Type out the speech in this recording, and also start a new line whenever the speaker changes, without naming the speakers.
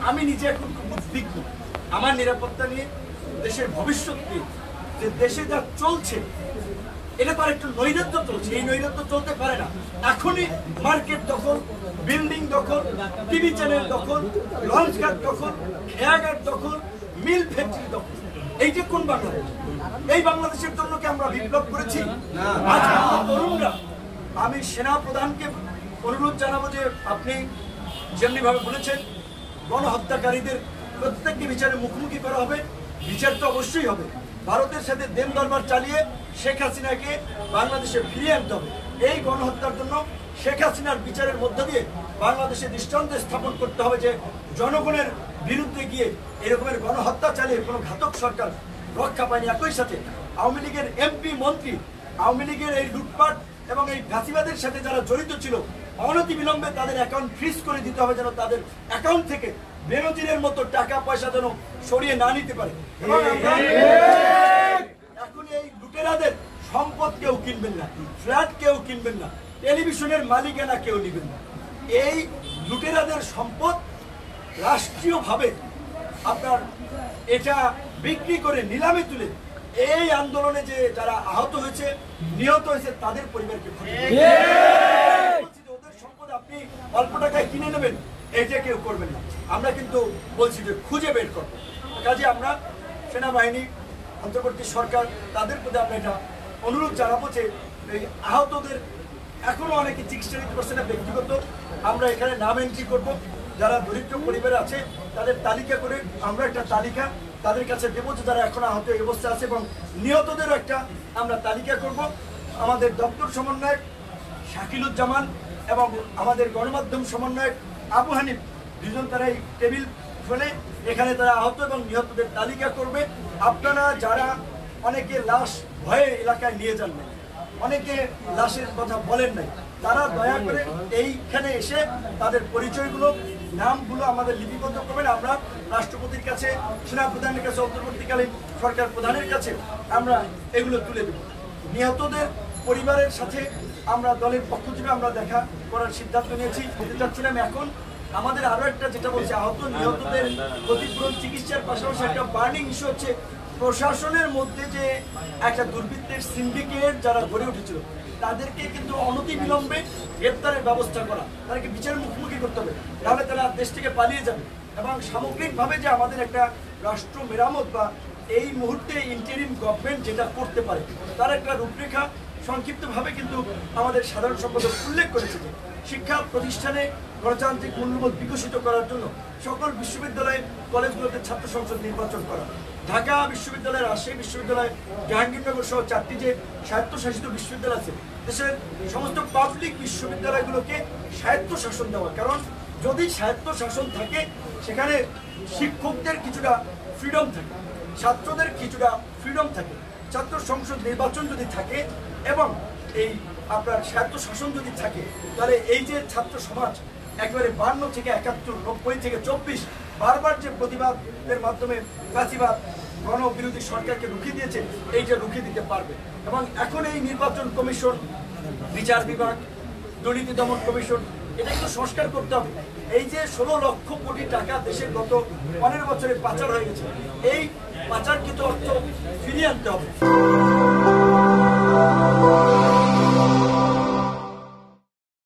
আমি নিজে এখন খুব উদ্বিগ্ন আমার নিরাপত্তা নিয়ে, দেশের ভবিষ্যৎ নিয়ে। যে দেশে যা চলছে এটা তার একটু নৈরাজ্য চলছে, এই নৈরাজ্য চলতে পারে না। এখনই মার্কেট দখল, বিল্ডিং দখল, টিভি চ্যানেল দখল, লঞ্চ ঘাট দখল, খেয়াঘাট দখল, মিল ফ্যাক্টরি দখল। এই যে কোন বাংলাদেশ? এই বাংলাদেশের জন্য কি আমরা বিপ্লব করেছি? তরুণরা, আমি সেনা প্রধানকে অনুরোধ জানাবো যে আপনি যেমনি ভাবে বলেছেন গণহত্যাকারীদের প্রত্যেককে বিচারের মুখোমুখি করা হবে, বিচার তো অবশ্যই হবে। ভারতের সাথে দেম দরবার চালিয়ে শেখ হাসিনাকে বাংলাদেশে ফিরিয়ে আনতে হবে। এই গণহত্যার জন্য শেখ হাসিনার বিচারের মধ্য দিয়ে বাংলাদেশে দৃষ্টান্ত স্থাপন করতে হবে যে জনগণের বিরুদ্ধে গিয়ে এরকমের গণহত্যা চালিয়ে কোনো ঘাতক সরকার রক্ষা পায়নি। একই সাথে আওয়ামী লীগের এমপি মন্ত্রী, আওয়ামী লীগের এই লুটপাট এবং এই ফাঁসিবাদের সাথে যারা জড়িত ছিল অনতিবিলম্বে তাদের অ্যাকাউন্ট ফ্রিজ করে দিতে হবে, যেন তাদের অ্যাকাউন্ট থেকে বেনজিরের মতো টাকা পয়সা যেন সরিয়ে না নিতে পারে। এবং এখন এই লুটেরাদের সম্পদ কেউ কিনবেন না, ফ্ল্যাট কেউ কিনবেন না, টেলিভিশনের মালিকানা কেউ নেবেন না। এই লুটেরাদের সম্পদ রাষ্ট্রীয়ভাবে আপনার এটা বিক্রি করে নিলামে তুলে এই আন্দোলনে যে যারা আহত হয়েছে, নিহত হয়েছে, তাদের পরিবারকে ওদের সম্পদ আপনি অল্প টাকায় কিনে নেবেন, এটা কেউ করবেন না। আমরা কিন্তু বলছি যে খুঁজে বের করবো। কাজে আমরা সেনাবাহিনী, অন্তর্বর্তী সরকার, তাদের প্রতি আমরা এটা অনুরোধ জানাবো যে এই আহতদের এখনো অনেকে চিকিৎসা নিতে পারছে না, ব্যক্তিগত আমরা এখানে নাম এন্ট্রি করবো। যারা দরিদ্র পরিবারে আছে তাদের তালিকা করে আমরা একটা তালিকা তাদের কাছে দেবো যে যারা এখন আহত এই অবস্থা আছে, এবং নিহতদেরও একটা আমরা তালিকা করব। আমাদের দপ্তর সমন্বয়ক শাকিলুজ্জামান এবং আমাদের গণমাধ্যম সমন্বয়ক আবু হানিফ দুজন তারা এই টেবিল ফোনে এখানে তারা আহত এবং নিহতদের তালিকা করবে। আপনারা যারা অনেকে লাশ ভয়ে এলাকায় নিয়ে যান না, অনেকে লাশের কথা বলেন নাই, তারা দয়া করে এইখানে এসে তাদের পরিচয়গুলো, নামগুলো আমাদের লিপিবদ্ধ করবেন। আমরা রাষ্ট্রপতির কাছে, সেনা প্রধানের কাছে, অন্তর্বর্তীকালীন সরকার প্রধানের কাছে আমরা এগুলো তুলে দেব। নিহতদের পরিবারের সাথে আমরা দলের পক্ষ থেকে আমরা দেখা করার সিদ্ধান্ত নিয়েছি। বলতে চাচ্ছিলাম এখন আমাদের আরো একটা যেটা বলছে, আহত নিহতদের ক্ষতিপূরণ চিকিৎসার পাশাপাশি একটা বার্নিং ইস্যু হচ্ছে প্রশাসনের মধ্যে যে একটা দুর্বৃত্তের সিন্ডিকেট যারা গড়ে উঠেছিল তাদেরকে কিন্তু অনতিবিলম্বে গ্রেপ্তারের ব্যবস্থা করা, তাদেরকে বিচারের মুখোমুখি করতে হবে, তাহলে তারা দেশ থেকে পালিয়ে যাবে। এবং সামগ্রিকভাবে যে আমাদের একটা রাষ্ট্র মেরামত বা এই মুহূর্তে ইন্টারিম গভর্নমেন্ট যেটা করতে পারে তার একটা রূপরেখা সংক্ষিপ্তভাবে কিন্তু আমাদের সাধারণ সম্পাদক উল্লেখ করেছে যে শিক্ষা প্রতিষ্ঠানে গণতান্ত্রিক মূল্যবোধ বিকশিত করার জন্য সকল বিশ্ববিদ্যালয় কলেজগুলোতে ছাত্র সংসদ নির্বাচন করা, ঢাকা বিশ্ববিদ্যালয়, রাজশাহী বিশ্ববিদ্যালয়, জাহাঙ্গীরনগর সহ 4টি যে স্বায়ত্তশাসিত বিশ্ববিদ্যালয় আছে দেশের সমস্ত পাবলিক বিশ্ববিদ্যালয়গুলোকে স্বায়ত্তশাসন দেওয়া। কারণ যদি স্বায়ত্তশাসন থাকে সেখানে শিক্ষকদের কিছুটা ফ্রিডম থাকে, ছাত্রদের কিছুটা ফ্রিডম থাকে, ছাত্র সংসদ নির্বাচন যদি থাকে এবং এই আপনার স্বায়ত্তশাসন যদি থাকে, তাহলে এই যে ছাত্র সমাজ একেবারে 52 থেকে 71, 90 থেকে 24 বারবার যে প্রতিবাদের মাধ্যমে ফাঁসিবাদ গণবিরোধী সরকারকে রুখিয়ে দিয়েছে, এইটা রুখিয়ে দিতে পারবে। এবং এখন এই নির্বাচন কমিশন, বিচার বিভাগ, দুর্নীতি দমন কমিশন, এটা কিন্তু সংস্কার করতে হবে। এই যে 16 লক্ষ কোটি টাকা দেশের গত 15 বছরে পাচার হয়ে গেছে, এই পাচারকৃত অর্থ ফিরিয়ে আনতে হবে।